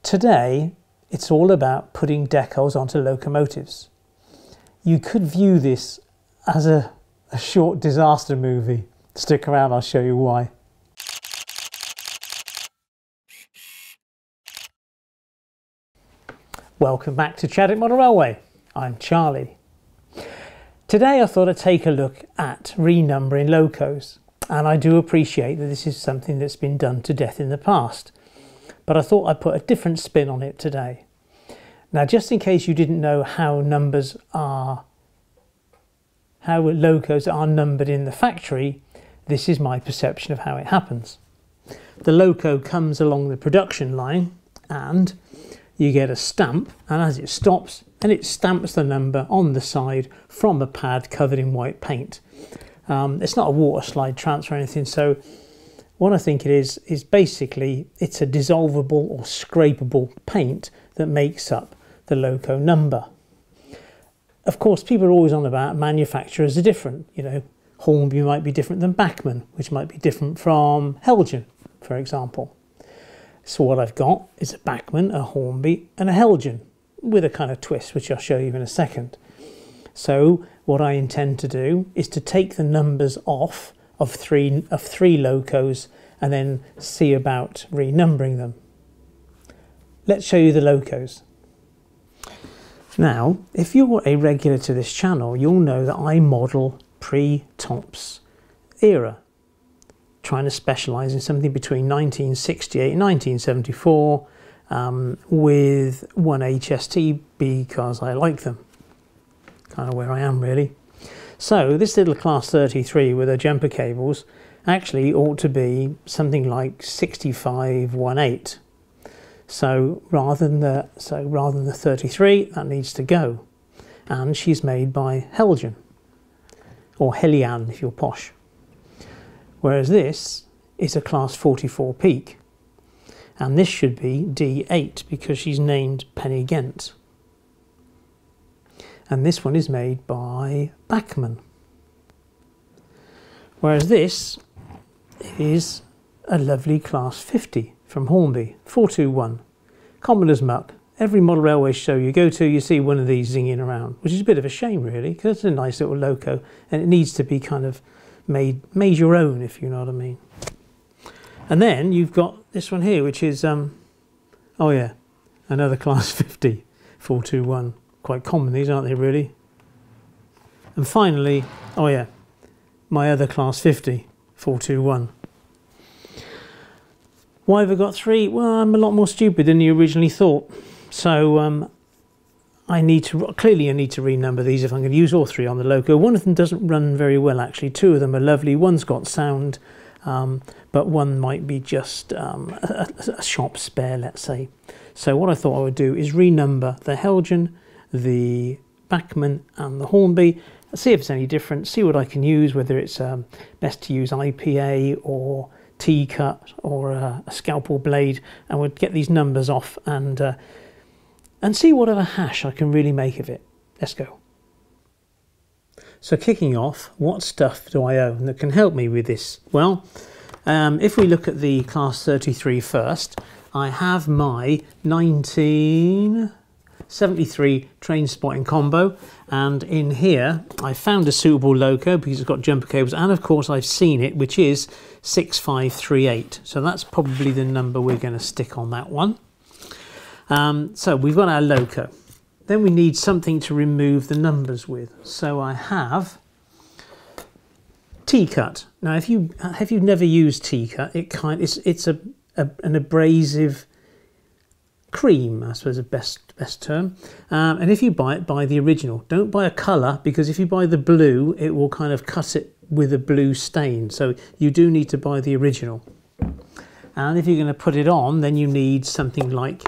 Today, it's all about putting decals onto locomotives. You could view this as a short disaster movie. Stick around, I'll show you why. Welcome back to Chadwick Model Railway. I'm Charlie. Today I thought I'd take a look at renumbering locos, and I do appreciate that this is something that's been done to death in the past, but I thought I'd put a different spin on it today. Now, just in case you didn't know how locos are numbered in the factory, this is my perception of how it happens. The loco comes along the production line and you get a stamp, and as it stops, and it stamps the number on the side from a pad covered in white paint. It's not a water slide transfer or anything, so what I think it is basically it's a dissolvable or scrapable paint that makes up the loco number. Of course, people are always on about manufacturers are different. You know, Hornby might be different than Bachmann, which might be different from Helgen, for example. So what I've got is a Bachmann, a Hornby and a Helgen with a kind of twist, which I'll show you in a second. So what I intend to do is to take the numbers off of three locos and then see about renumbering them. Let's show you the locos. Now, if you're a regular to this channel, you'll know that I model pre-Tops era, trying to specialise in something between 1968 and 1974 with one HST because I like them. Kind of where I am really. So this little class 33 with the jumper cables actually ought to be something like 6518. So rather than the 33, that needs to go. And she's made by Helgen, or Helian if you're posh. Whereas this is a class 44 peak. And this should be D8 because she's named Penny Ghent. And this one is made by Bachmann. Whereas this is a lovely class 50 from Hornby, 421. Common as muck. Every model railway show you go to, you see one of these zinging around, which is a bit of a shame really, because it's a nice little loco and it needs to be kind of made your own, if you know what I mean. And then you've got this one here, which is, oh yeah, another class 50, 421. Quite common these, aren't they really? And finally, oh yeah, my other class 50, 421. Why have I got three? Well, I'm a lot more stupid than you originally thought. So I need to renumber these if I'm going to use all three on the loco. One of them doesn't run very well actually. Two of them are lovely. One's got sound, but one might be just a shop spare, let's say. So what I thought I would do is renumber the Helgen, the Bachmann and the Hornby, see if it's any different, see what I can use, whether it's best to use IPA or T-cut or a scalpel blade, and we'll get these numbers off and see what other hash I can really make of it. Let's go. So kicking off, what stuff do I own that can help me with this? Well, if we look at the class 33 first, I have my 1973 train spotting combo, and in here I found a suitable loco because it's got jumper cables, and of course I've seen it, which is 6538. So that's probably the number we're going to stick on that one. So we've got our loco. Then we need something to remove the numbers with. So I have T-cut. Now, if you've never used T-cut, it's an abrasive cream, I suppose, the best term. And if you buy it, buy the original. Don't buy a colour, because if you buy the blue, it will kind of cut it with a blue stain. So you do need to buy the original. And if you're going to put it on, then you need something like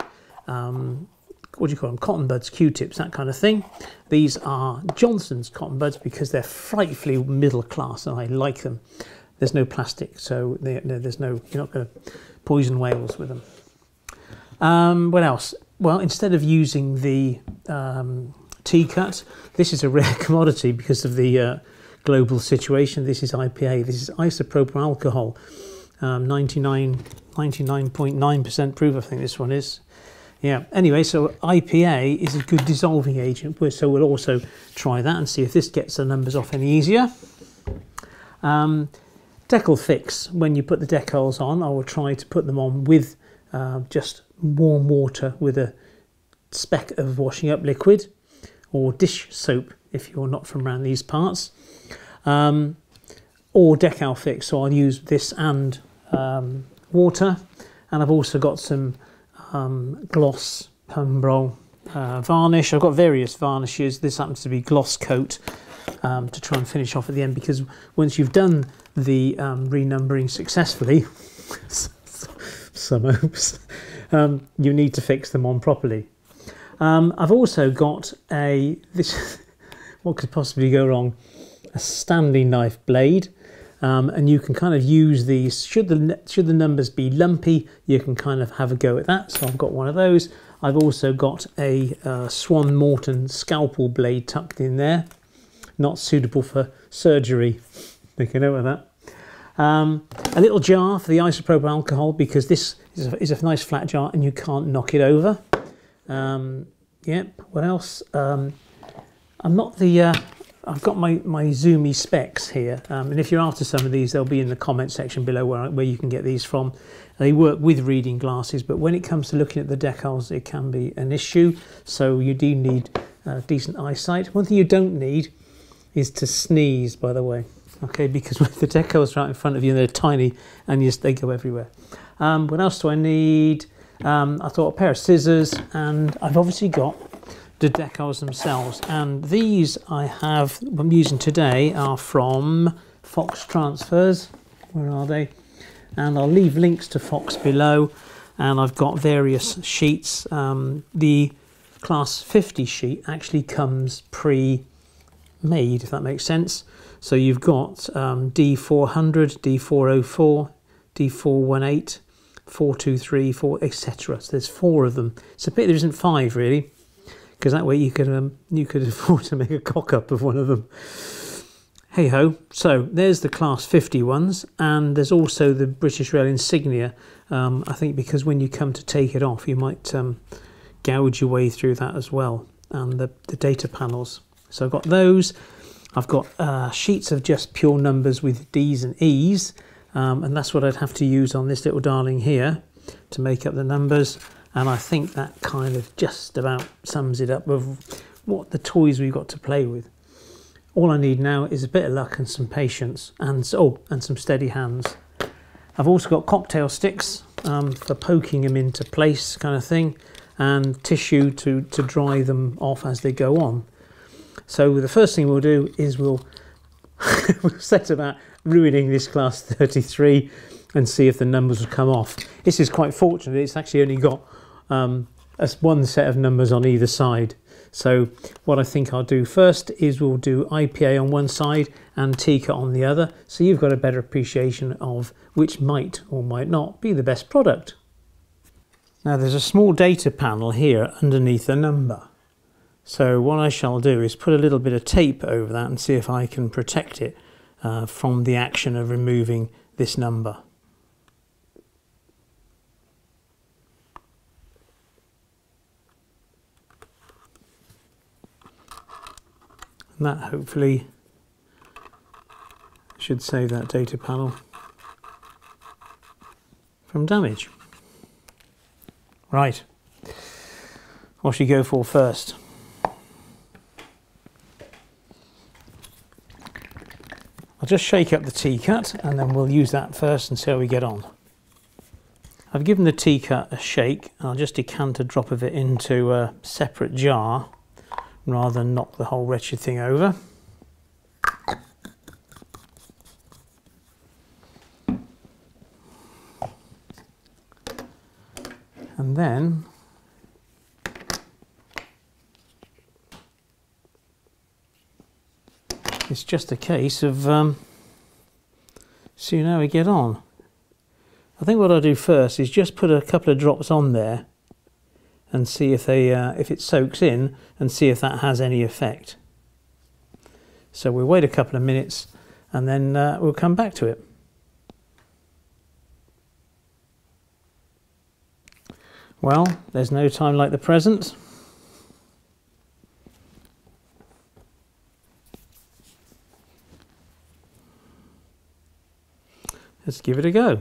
what do you call them? Cotton buds, Q-tips, that kind of thing. These are Johnson's cotton buds because they're frightfully middle class, and I like them. There's no plastic, so there's no, you're not going to poison whales with them. What else? Well, instead of using the T-cut, this is a rare commodity because of the global situation. This is IPA. This is Isopropyl Alcohol, 99.9% proof. I think this one is. Yeah, anyway, so IPA is a good dissolving agent, so we'll also try that and see if this gets the numbers off any easier. Decal fix, when you put the decals on, I will try to put them on with just warm water with a speck of washing up liquid, or dish soap if you're not from around these parts, or decal fix, so I'll use this and water. And I've also got some gloss Pumbrol varnish. I've got various varnishes. This happens to be Gloss Coat, to try and finish off at the end, because once you've done the renumbering successfully, some hopes, you need to fix them on properly. I've also got this, what could possibly go wrong, a Stanley knife blade, and you can kind of use these, should the numbers be lumpy, you can kind of have a go at that. So I've got one of those. I've also got a Swan Morton scalpel blade tucked in there, not suitable for surgery. Make a note of that. A little jar for the isopropyl alcohol, because this is a nice flat jar and you can't knock it over. Yep, what else? I've got my zoomy specs here, and if you're after some of these, they'll be in the comment section below where you can get these from. They work with reading glasses, but when it comes to looking at the decals, it can be an issue, so you do need decent eyesight. One thing you don't need is to sneeze, by the way, okay, because with the decals right in front of you, they're tiny and they go everywhere. What else do I need? I thought a pair of scissors, and I've obviously got the decals themselves, and these I'm using today are from Fox Transfers. Where are they? And I'll leave links to Fox below, and I've got various sheets. The class 50 sheet actually comes pre-made, if that makes sense. So you've got D400, D404, D418, 423, 4, etc. So there's 4 of them. It's a pity there isn't 5 really, because that way you could afford to make a cock-up of one of them. Hey ho, so there's the class 50 ones, and there's also the British Rail insignia. I think because when you come to take it off, you might gouge your way through that as well, and the data panels. So I've got those. I've got sheets of just pure numbers with D's and E's, and that's what I'd have to use on this little darling here to make up the numbers. And I think that kind of just about sums it up of what the toys we've got to play with. All I need now is a bit of luck and some patience, and some steady hands. I've also got cocktail sticks for poking them into place, kind of thing, and tissue to dry them off as they go on. So the first thing we'll do is we'll set about ruining this class 33 and see if the numbers will come off. This is quite fortunate, it's actually only got one set of numbers on either side. So what I think I'll do first is we'll do IPA on one side and Tikka on the other, so you've got a better appreciation of which might or might not be the best product. Now there's a small data panel here underneath the number. So what I shall do is put a little bit of tape over that and see if I can protect it from the action of removing this number. And that hopefully should save that data panel from damage. Right, what should we go for first? I'll just shake up the tea-cut and then we'll use that first and see how we get on. I've given the tea-cut a shake, and I'll just decant a drop of it into a separate jar rather than knock the whole wretched thing over. And then it's just a case of seeing how we get on. I think what I'll do first is just put a couple of drops on there and see if it soaks in, and see if that has any effect. So we'll wait a couple of minutes and then we'll come back to it. Well, there's no time like the present. Let's give it a go.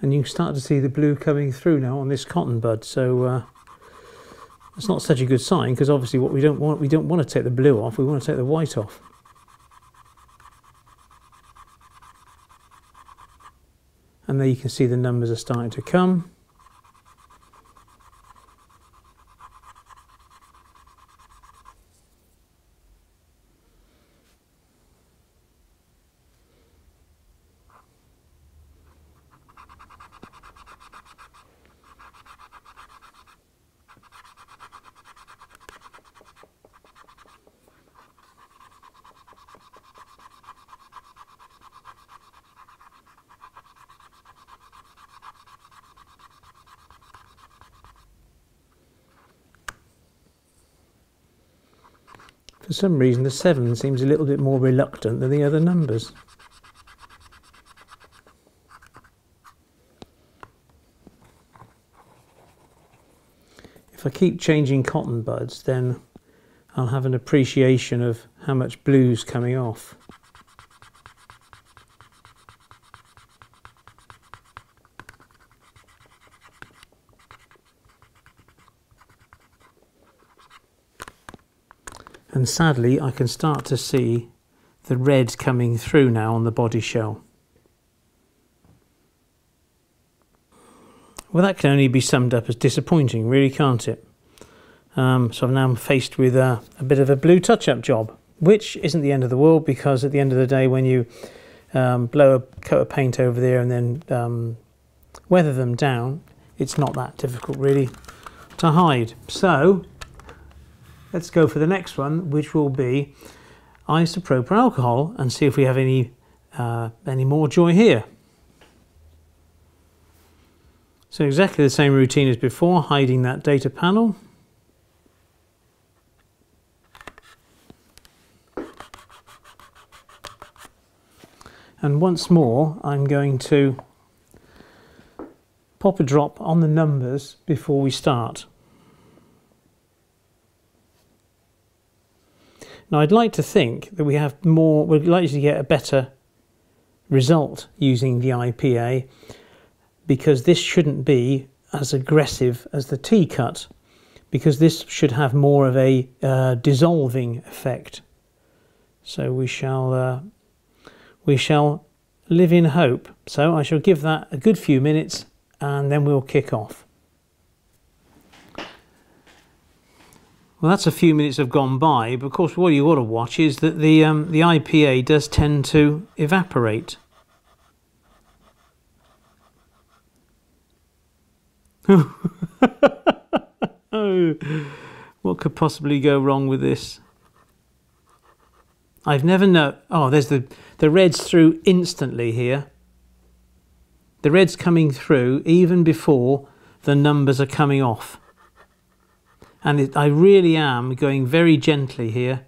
And you can start to see the blue coming through now on this cotton bud, so it's not such a good sign, because obviously what we don't want to take the blue off, we want to take the white off. And there you can see the numbers are starting to come. For some reason the 7 seems a little bit more reluctant than the other numbers. If I keep changing cotton buds, then I'll have an appreciation of how much blue's coming off. And sadly, I can start to see the red coming through now on the body shell. Well, that can only be summed up as disappointing, really, can't it? So I'm now faced with a bit of a blue touch-up job, which isn't the end of the world, because at the end of the day, when you blow a coat of paint over there and then weather them down, it's not that difficult, really, to hide. So let's go for the next one, which will be isopropyl alcohol, and see if we have any more joy here. So exactly the same routine as before, hiding that data panel. And once more, I'm going to pop a drop on the numbers before we start. Now, I'd like to think that we're likely to get a better result using the IPA, because this shouldn't be as aggressive as the T-cut, because this should have more of a dissolving effect. So we shall live in hope. So I shall give that a good few minutes and then we'll kick off. Well, that's a few minutes have gone by, but of course what you ought to watch is that the IPA does tend to evaporate. Oh, what could possibly go wrong with this? I've never known. Oh, there's the red's through instantly here. The red's coming through even before the numbers are coming off. And I really am going very gently here,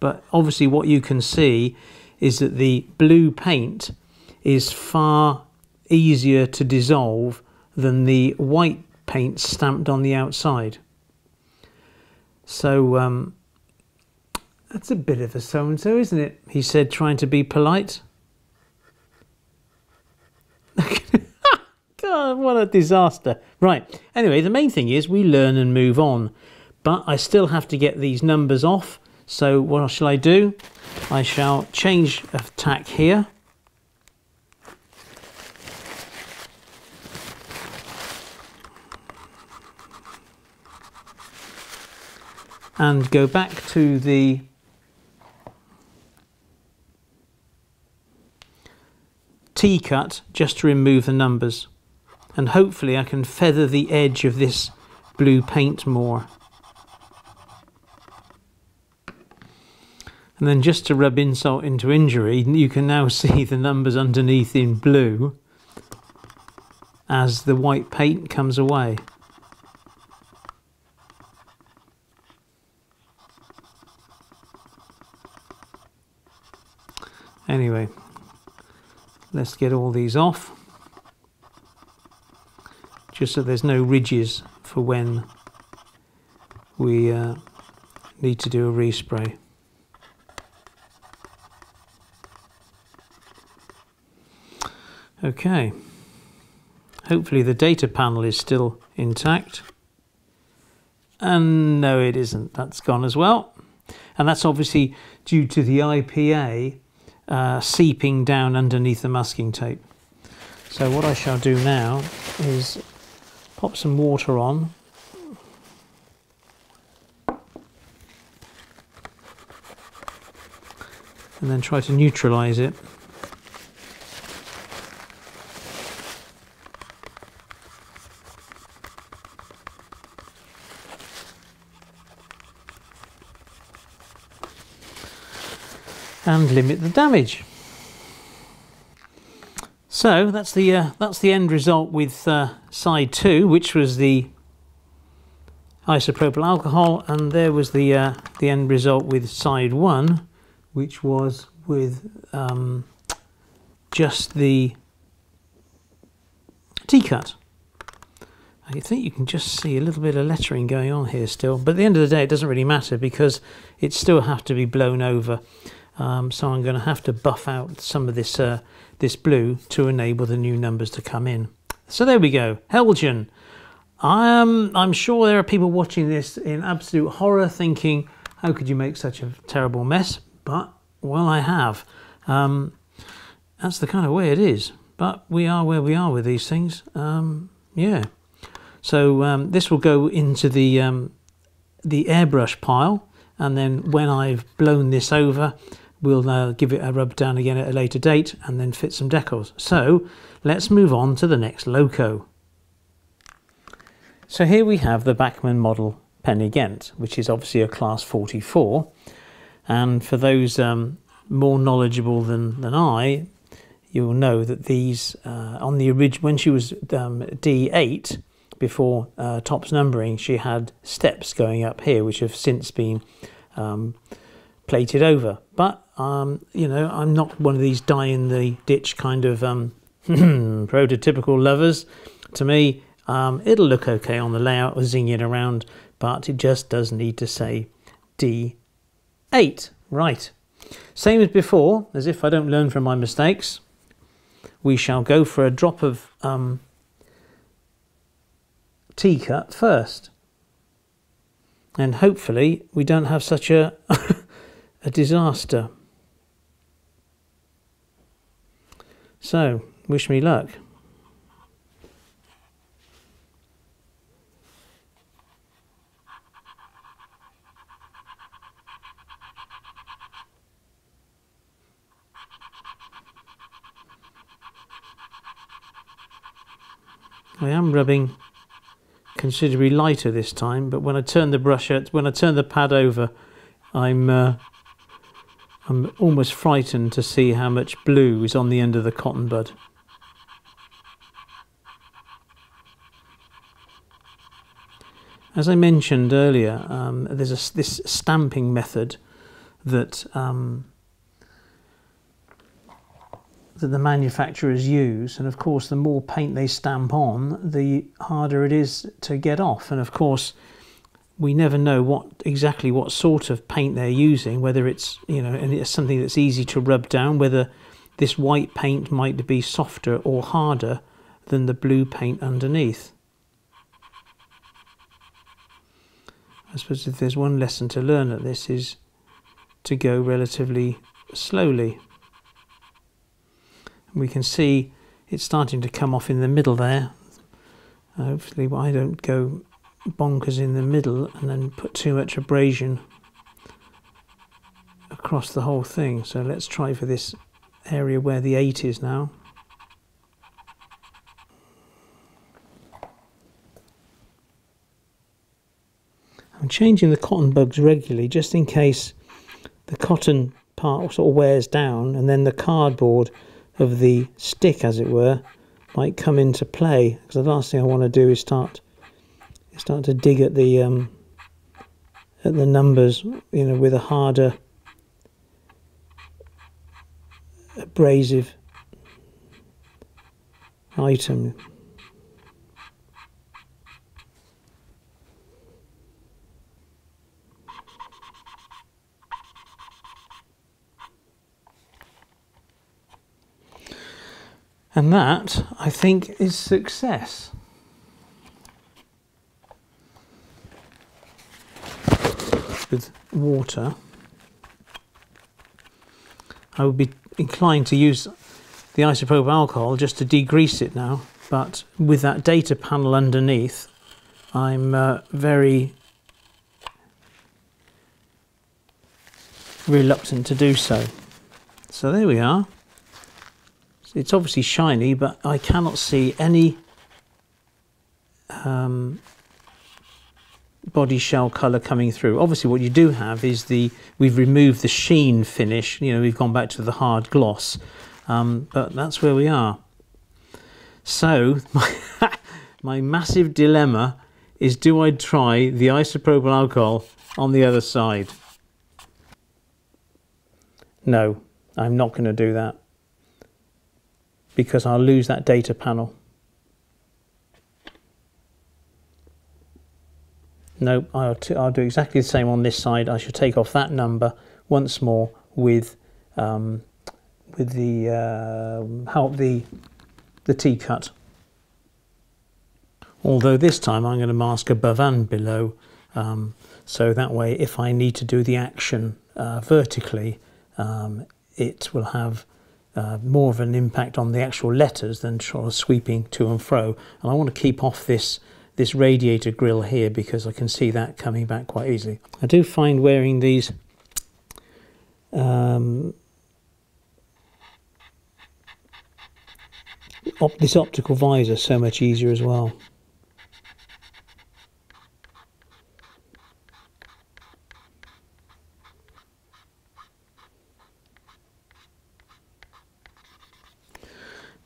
but obviously what you can see is that the blue paint is far easier to dissolve than the white paint stamped on the outside. So that's a bit of a so-and-so, isn't it? He said, trying to be polite. God, what a disaster. Right, anyway, the main thing is we learn and move on. But I still have to get these numbers off. So what shall I do? I shall change a tack here. And go back to the T-cut just to remove the numbers. And hopefully I can feather the edge of this blue paint more. And then just to rub insult into injury, you can now see the numbers underneath in blue as the white paint comes away. Anyway, let's get all these off, just so there's no ridges for when we need to do a respray. Okay, hopefully the data panel is still intact, and no, it isn't. That's gone as well, and that's obviously due to the IPA seeping down underneath the masking tape. So what I shall do now is pop some water on, and then try to neutralize it. And limit the damage. So that's the end result with side 2, which was the isopropyl alcohol, and there was the end result with side 1, which was with just the T-cut. I think you can just see a little bit of lettering going on here still, but at the end of the day it doesn't really matter because it still have to be blown over. So I'm going to have to buff out some of this this blue to enable the new numbers to come in. So there we go, Helgen. I'm sure there are people watching this in absolute horror thinking, how could you make such a terrible mess? But, well, I have. That's the kind of way it is. But we are where we are with these things. Yeah. So this will go into the airbrush pile, and then when I've blown this over, we'll give it a rub down again at a later date and then fit some decals. So let's move on to the next loco. So here we have the Bachmann model Penny Ghent, which is obviously a class 44. And for those more knowledgeable than I, you'll know that these, on the original, when she was D8, before tops numbering, she had steps going up here, which have since been plated over. But you know, I'm not one of these die in the ditch kind of prototypical lovers. To me, it'll look okay on the layout or zing it around, but it just does need to say D8. Right. Same as before, as if I don't learn from my mistakes. We shall go for a drop of T-cut first. And hopefully we don't have such a a disaster. So, wish me luck. I am rubbing considerably lighter this time, but when I turn the brush out, when I turn the pad over, I'm almost frightened to see how much blue is on the end of the cotton bud. As I mentioned earlier, there's this stamping method that that the manufacturers use, and of course the more paint they stamp on, the harder it is to get off. And of course we never know exactly what sort of paint they're using, whether it's, you know, and it's something that's easy to rub down, whether this white paint might be softer or harder than the blue paint underneath. I suppose if there's one lesson to learn at this is to go relatively slowly. We can see it's starting to come off in the middle there. Hopefully I don't go bonkers in the middle and then put too much abrasion across the whole thing. So let's try for this area where the 8 is now. I'm changing the cotton bugs regularly just in case the cotton part sort of wears down and then the cardboard of the stick, as it were, might come into play, because the last thing I want to do is start to dig at the numbers, you know, with a harder abrasive item. And that, I think, is success. With water, I would be inclined to use the isopropyl alcohol just to degrease it now, but with that data panel underneath, I'm very reluctant to do so. So there we are. It's obviously shiny, but I cannot see any body shell colour coming through. Obviously what you do have is we've removed the sheen finish, you know, we've gone back to the hard gloss, but that's where we are. So my massive dilemma is, do I try the isopropyl alcohol on the other side? No, I'm not going to do that, because I'll lose that data panel. No, I'll do exactly the same on this side. I should take off that number once more with the T-cut. Although this time I'm going to mask above and below, so that way if I need to do the action vertically, it will have more of an impact on the actual letters than sort of sweeping to and fro. And I want to keep off this radiator grill here, because I can see that coming back quite easily. I do find wearing these this optical visor so much easier as well.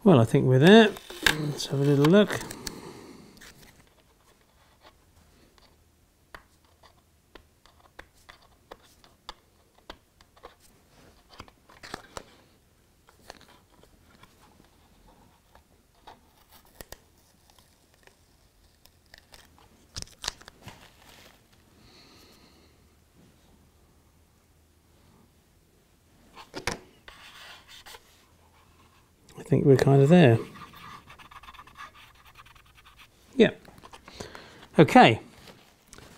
Well, I think we're there. Let's have a little look. I think we're kind of there. Yeah. Okay.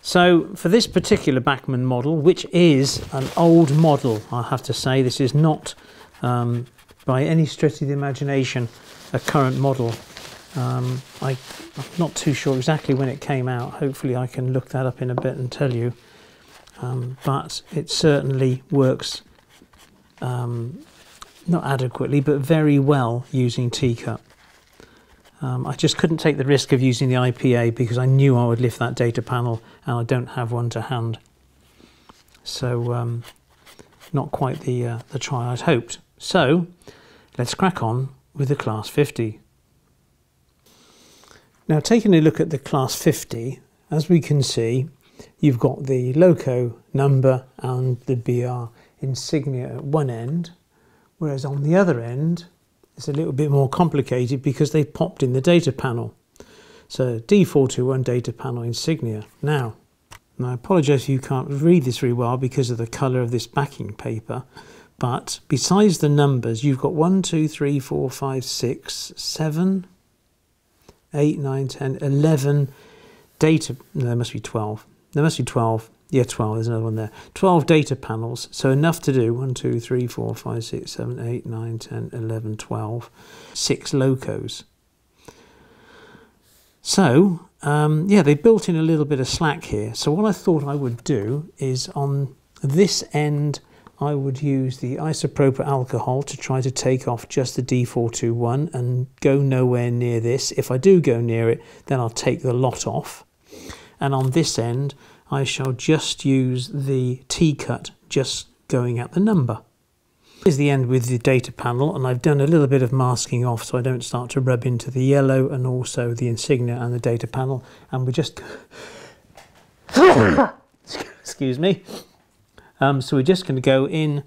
So for this particular Bachmann model, which is an old model, I have to say, this is not by any stretch of the imagination a current model. I'm not too sure exactly when it came out. Hopefully I can look that up in a bit and tell you. But it certainly works not adequately, but very well using T-cut. I just couldn't take the risk of using the IPA because I knew I would lift that data panel, and I don't have one to hand. So not quite the try I'd hoped. So let's crack on with the Class 50. Now, taking a look at the Class 50, as we can see, you've got the loco number and the BR insignia at one end, whereas on the other end it's a little bit more complicated because they've popped in the data panel. So D421 data panel insignia. Now I apologise if you can't read this very well because of the colour of this backing paper, but besides the numbers, you've got 1, 2, 3, 4, 5, 6, 7, 8, 9, 10, 11 data, no, there must be 12. There must be 12. Yeah, 12, there's another one there. 12 data panels, so enough to do. 1, 2, 3, 4, 5, 6, 7, 8, 9, 10, 11, 12. 6 locos. So, yeah, they built in a little bit of slack here. So what I thought I would do is on this end, I would use the isopropyl alcohol to try to take off just the D421 and go nowhere near this. If I do go near it, then I'll take the lot off. And on this end, I shall just use the T-cut, just going at the number. Here's the end with the data panel, and I've done a little bit of masking off so I don't start to rub into the yellow and also the insignia and the data panel. And we're just... Excuse me. So we're just going to go in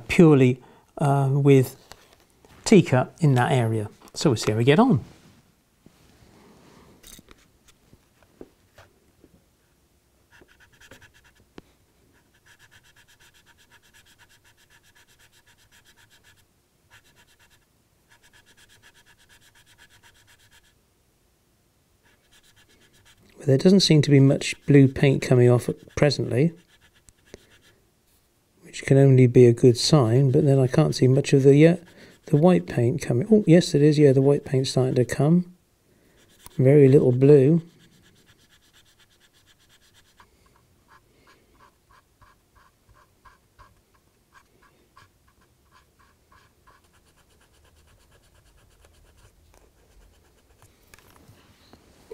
purely with T-cut in that area. So we'll see how we get on. There doesn't seem to be much blue paint coming off presently, which can only be a good sign, but then I can't see much of the white paint coming. Oh, yes it is, yeah, the white paint's starting to come. Very little blue.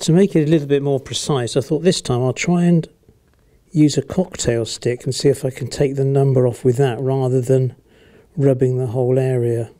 To make it a little bit more precise, I thought this time I'll try and use a cocktail stick and see if I can take the number off with that rather than rubbing the whole area.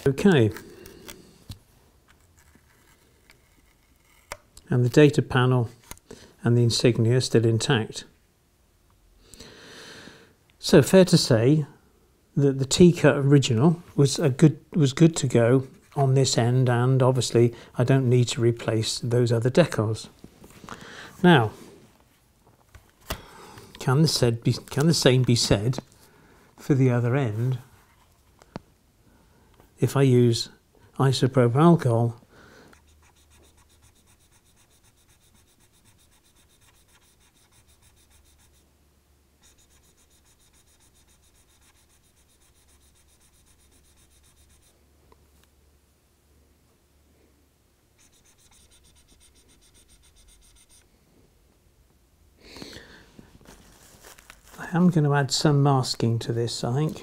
Okay, and the data panel and the insignia are still intact. So fair to say that the T-cut original was good to go on this end, and obviously I don't need to replace those other decals. Now, can the same be said for the other end? If I use isopropyl alcohol, I am going to add some masking to this, I think.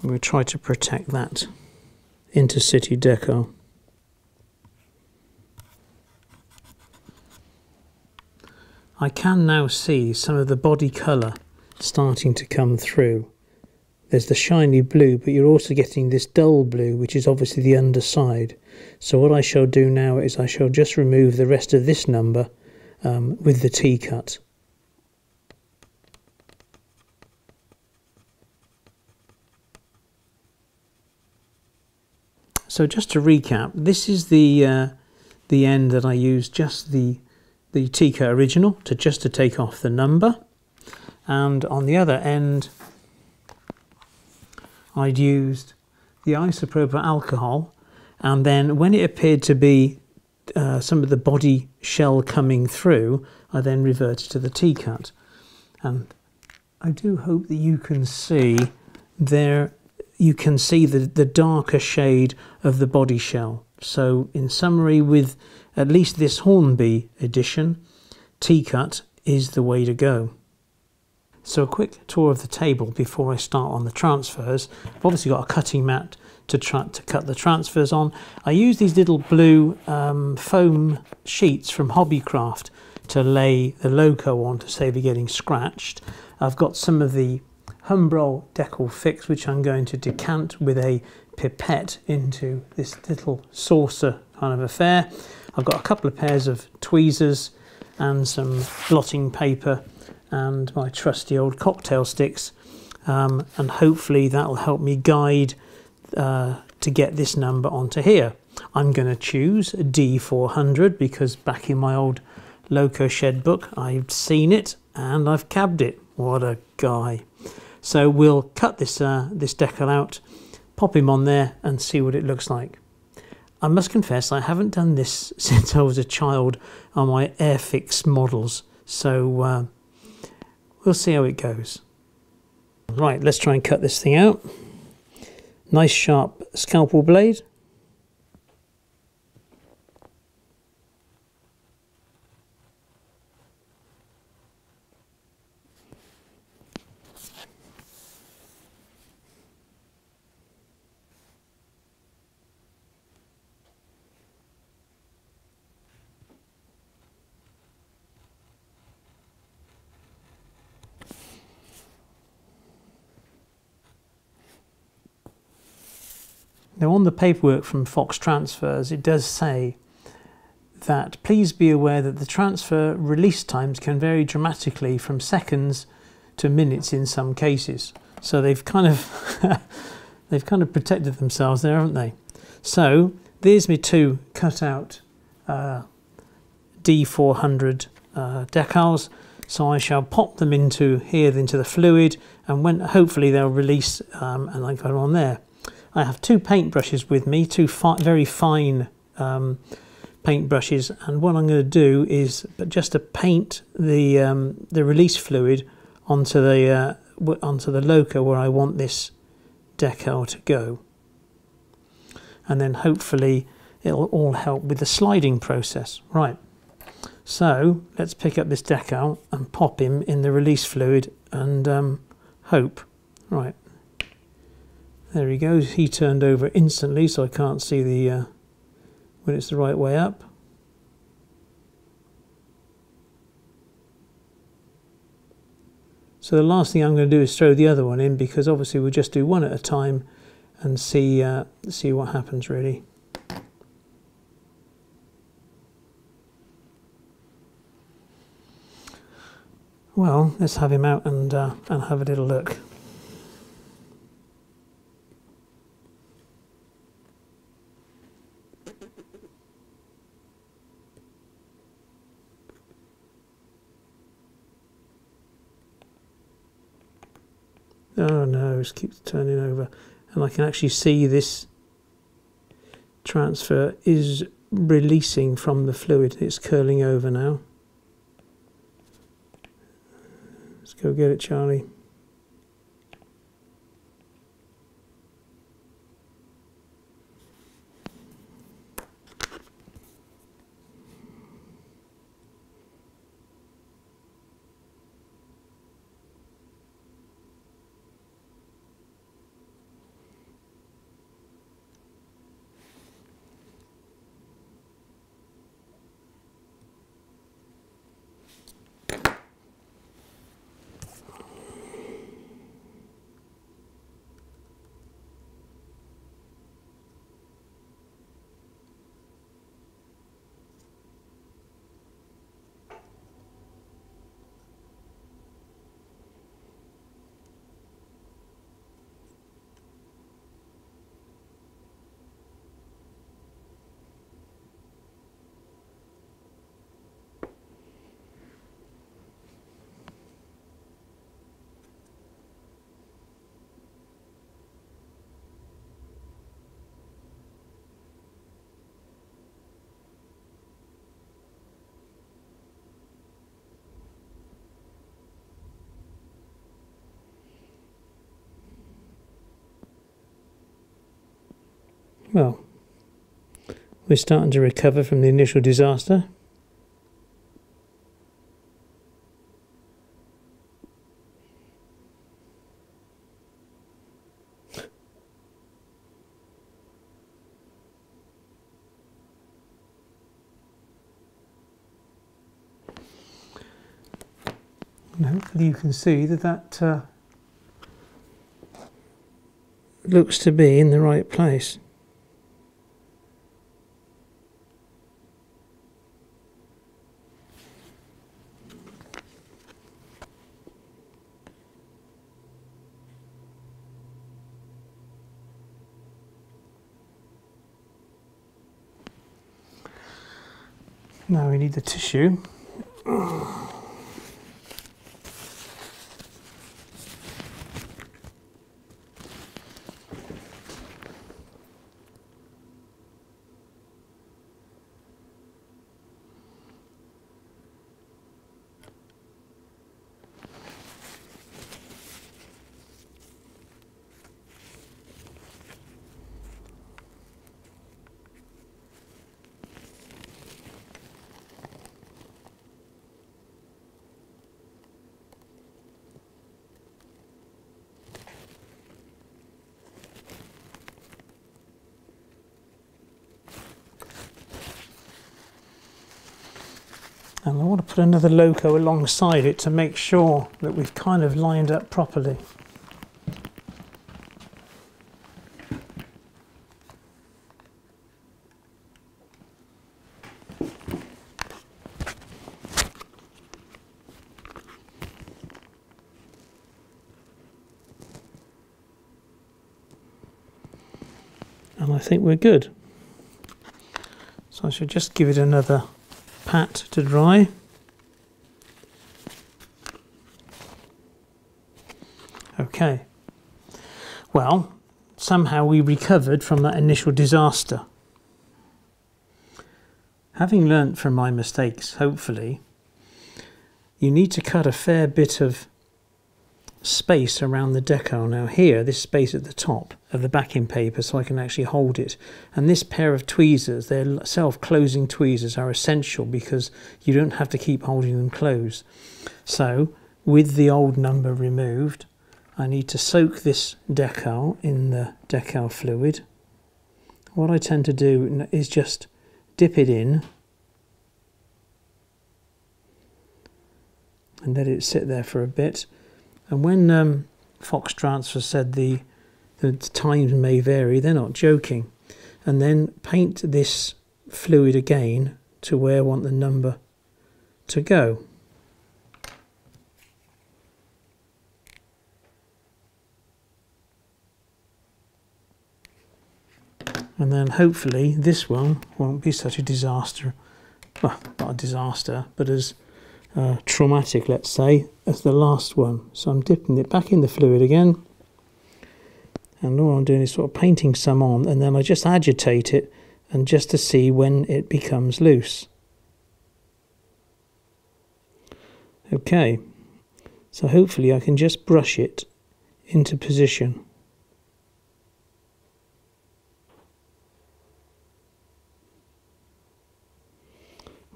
We'll try to protect that intercity decal. I can now see some of the body colour starting to come through. There's the shiny blue, but you're also getting this dull blue, which is obviously the underside. So what I shall do now is I shall just remove the rest of this number with the T-cut. So just to recap, this is the end that I used just the T-cut original to take off the number, and on the other end I'd used the isopropyl alcohol, and then when it appeared to be some of the body shell coming through, I then reverted to the T-cut. And I do hope that you can see there. You can see the darker shade of the body shell. So in summary, with at least this Hornby edition, T-cut is the way to go. So a quick tour of the table before I start on the transfers. I've obviously got a cutting mat to cut the transfers on. I use these little blue foam sheets from Hobbycraft to lay the loco on to save it getting scratched. I've got some of the Humbrol decal fix, which I'm going to decant with a pipette into this little saucer kind of affair. I've got a couple of pairs of tweezers and some blotting paper and my trusty old cocktail sticks, and hopefully that'll help me guide to get this number onto here. I'm going to choose D400 because back in my old Loco Shed book I've seen it and I've cabbed it. What a guy. So we'll cut this decal out, pop him on there and see what it looks like. I must confess I haven't done this since I was a child on my Airfix models, so we'll see how it goes. Right, let's try and cut this thing out. Nice sharp scalpel blade. Now on the paperwork from Fox Transfers, it does say that please be aware that the transfer release times can vary dramatically from seconds to minutes in some cases. So they've kind of they've kind of protected themselves there, haven't they? So there's me two cut out D400 decals. So I shall pop them into here, into the fluid, and when hopefully they'll release, and I got them on there. I have two paint brushes with me, two very fine paint brushes, and what I'm going to do is just to paint the release fluid onto the loco where I want this decal to go, and then hopefully it'll all help with the sliding process. Right, so let's pick up this decal and pop him in the release fluid and hope. Right, there he goes. He turned over instantly, so I can't see the when it's the right way up. So the last thing I'm going to do is throw the other one in, because obviously we'll just do one at a time and see what happens really. Well, let's have him out and have a little look. Oh no, it keeps turning over, and I can actually see this transfer is releasing from the fluid. It's curling over now. Let's go get it, Charlie. Well, we're starting to recover from the initial disaster. And hopefully you can see that looks to be in the right place. Now we need the tissue. And I want to put another loco alongside it to make sure that we've kind of lined up properly. I think we're good. So I should just give it another pat to dry. Okay. Well, somehow we recovered from that initial disaster. Having learnt from my mistakes, hopefully, you need to cut a fair bit of space around the decal. Now here, this space at the top of the backing paper, so I can actually hold it. And this pair of tweezers, they're self-closing tweezers, are essential because you don't have to keep holding them closed. So with the old number removed, I need to soak this decal in the decal fluid. What I tend to do is just dip it in and let it sit there for a bit. And when Fox Transfer said the times may vary, they're not joking. And then paint this fluid again to where I want the number to go. And then hopefully this one won't be such a disaster. Well, not a disaster, but as traumatic, let's say, as the last one. So I'm dipping it back in the fluid again, and all I'm doing is sort of painting some on, and then I just agitate it, and just to see when it becomes loose. Okay, so hopefully I can just brush it into position.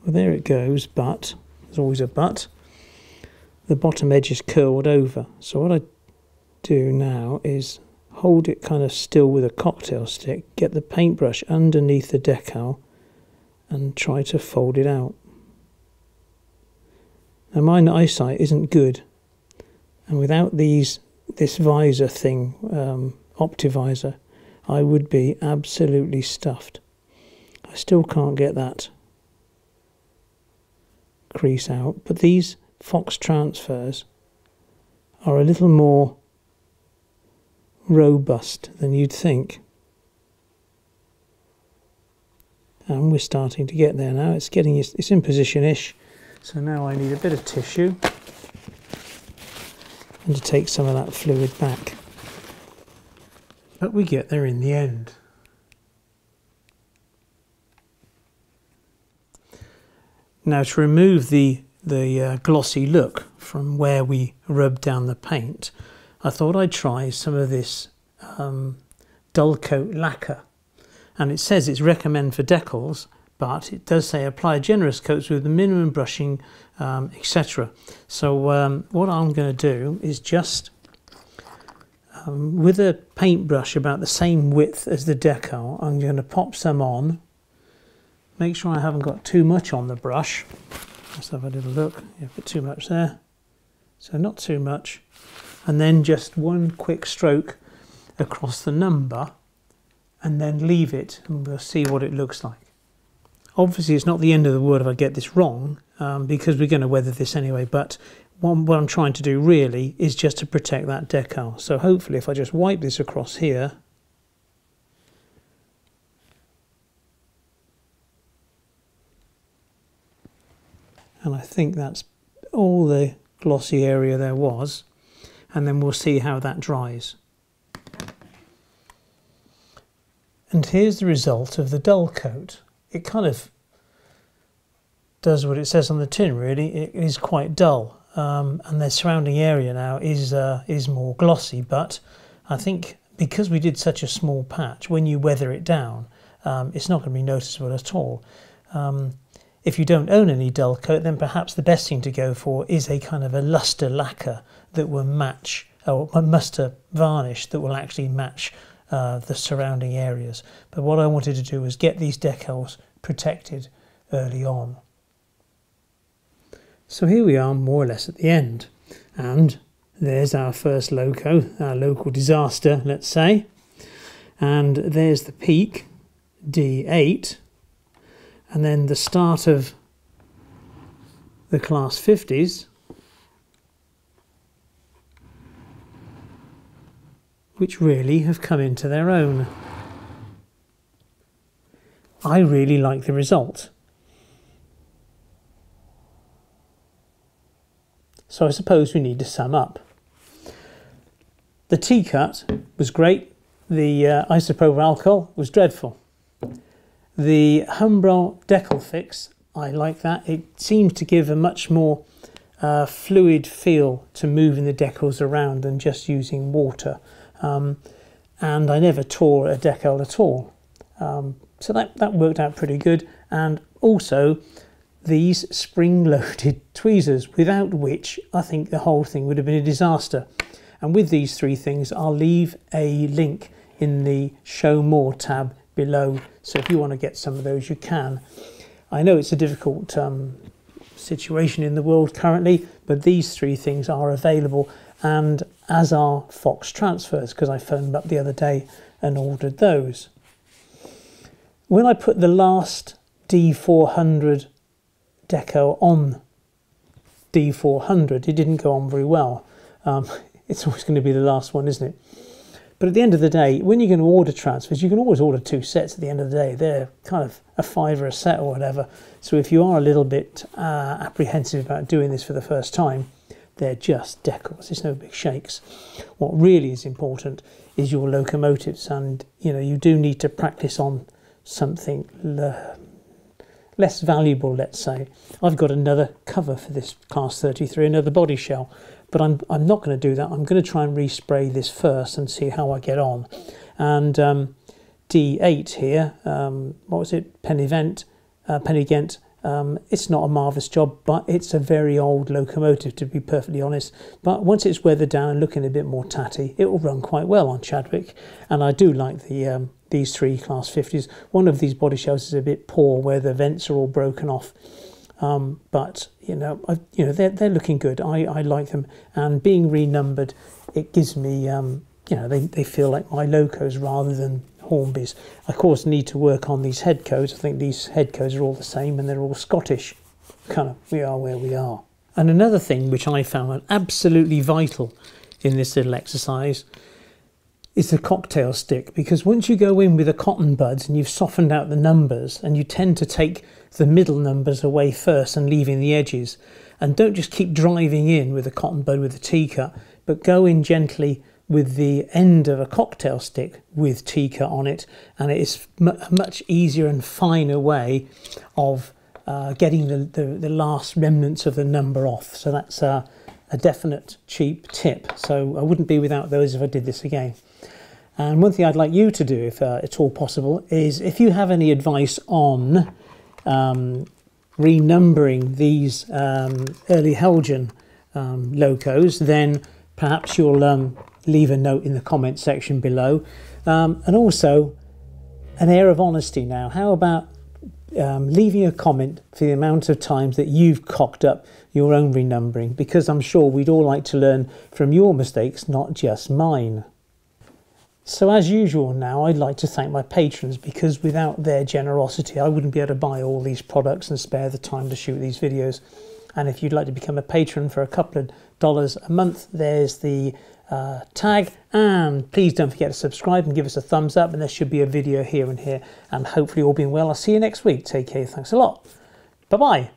Well, there it goes, but there's always a but. The bottom edge is curled over. So what I do now is hold it kind of still with a cocktail stick, get the paintbrush underneath the decal and try to fold it out. Now my eyesight isn't good, and without this visor thing, Optivisor, I would be absolutely stuffed. I still can't get that crease out, but these Fox Transfers are a little more robust than you'd think, and we're starting to get there now. It's in position-ish, so now I need a bit of tissue and to take some of that fluid back, but we get there in the end. Now to remove the glossy look from where we rubbed down the paint, I thought I'd try some of this dull coat lacquer. And it says it's recommended for decals, but it does say apply generous coats with the minimum brushing, etc. So what I'm going to do is just, with a paintbrush about the same width as the decal, I'm going to pop some on. Make sure I haven't got too much on the brush. Let's have a little look. Yeah, put too much there. So not too much. And then just one quick stroke across the number and then leave it, and we'll see what it looks like. Obviously it's not the end of the world if I get this wrong, because we're going to weather this anyway, but what I'm trying to do really is just to protect that decal. So hopefully if I just wipe this across here, and I think that's all the glossy area there was, and then we'll see how that dries. And here's the result of the dull coat. It kind of does what it says on the tin, really. It is quite dull, and the surrounding area now is more glossy, but I think because we did such a small patch, when you weather it down, it's not going to be noticeable at all. If you don't own any dull coat, then perhaps the best thing to go for is a kind of a luster lacquer that will match, or a luster varnish that will actually match the surrounding areas. But what I wanted to do was get these decals protected early on. So here we are, more or less at the end, and there's our first loco, our local disaster, let's say, and there's the peak, D8, and then the start of the class 50s, which really have come into their own. I really like the result. So I suppose we need to sum up. The T-cut was great. The isopropyl alcohol was dreadful. The Humbrol decal fix, I like that. It seems to give a much more fluid feel to moving the decals around than just using water. And I never tore a decal at all. So that worked out pretty good. And also these spring-loaded tweezers, without which I think the whole thing would have been a disaster. And with these three things, I'll leave a link in the Show More tab below. So if you want to get some of those, you can. I know it's a difficult situation in the world currently, but these three things are available, and as are Fox transfers, because I phoned them up the other day and ordered those. When I put the last D400 deco on D400, it didn't go on very well. It's always going to be the last one, isn't it? But at the end of the day, when you're going to order transfers, you can always order 2 sets at the end of the day. They're kind of a £5 a set or whatever. So if you are a little bit apprehensive about doing this for the first time, they're just decals. It's no big shakes. What really is important is your locomotives, and you do need to practice on something less valuable, let's say. I've got another cover for this Class 33, another body shell, but I'm not going to do that. I'm going to try and respray this first and see how I get on. And D8 here, what was it, Penny Ghent, it's not a marvellous job, but it's a very old locomotive, to be perfectly honest. But once it's weathered down and looking a bit more tatty, it will run quite well on Chadwick. And I do like the these 3 Class 50s. One of these body shells is a bit poor, where the vents are all broken off. But they're looking good. I like them, and being renumbered, it gives me they feel like my locos rather than Hornby's. I of course need to work on these head codes. I think these head codes are all the same, and they're all Scottish. Kind of, we are where we are. And another thing which I found absolutely vital in this little exercise is the cocktail stick, because once you go in with the cotton buds and you've softened out the numbers, and you tend to take the middle numbers away first and leaving the edges, and don't just keep driving in with a cotton bud with a T-cut, but go in gently with the end of a cocktail stick with T-cut on it, and it is a much easier and finer way of getting the last remnants of the number off. So that's a definite cheap tip. So I wouldn't be without those if I did this again. And one thing I'd like you to do, if it's all possible, is if you have any advice on renumbering these early Helgen locos, then perhaps you'll leave a note in the comment section below. And also, an air of honesty now. How about leaving a comment for the amount of times that you've cocked up your own renumbering? Because I'm sure we'd all like to learn from your mistakes, not just mine. So as usual now, I'd like to thank my patrons, because without their generosity I wouldn't be able to buy all these products and spare the time to shoot these videos. And if you'd like to become a patron for a couple of dollars a month, there's the tag, and please don't forget to subscribe and give us a thumbs up, and there should be a video here and here, and hopefully all being well, I'll see you next week. Take care, thanks a lot, bye bye.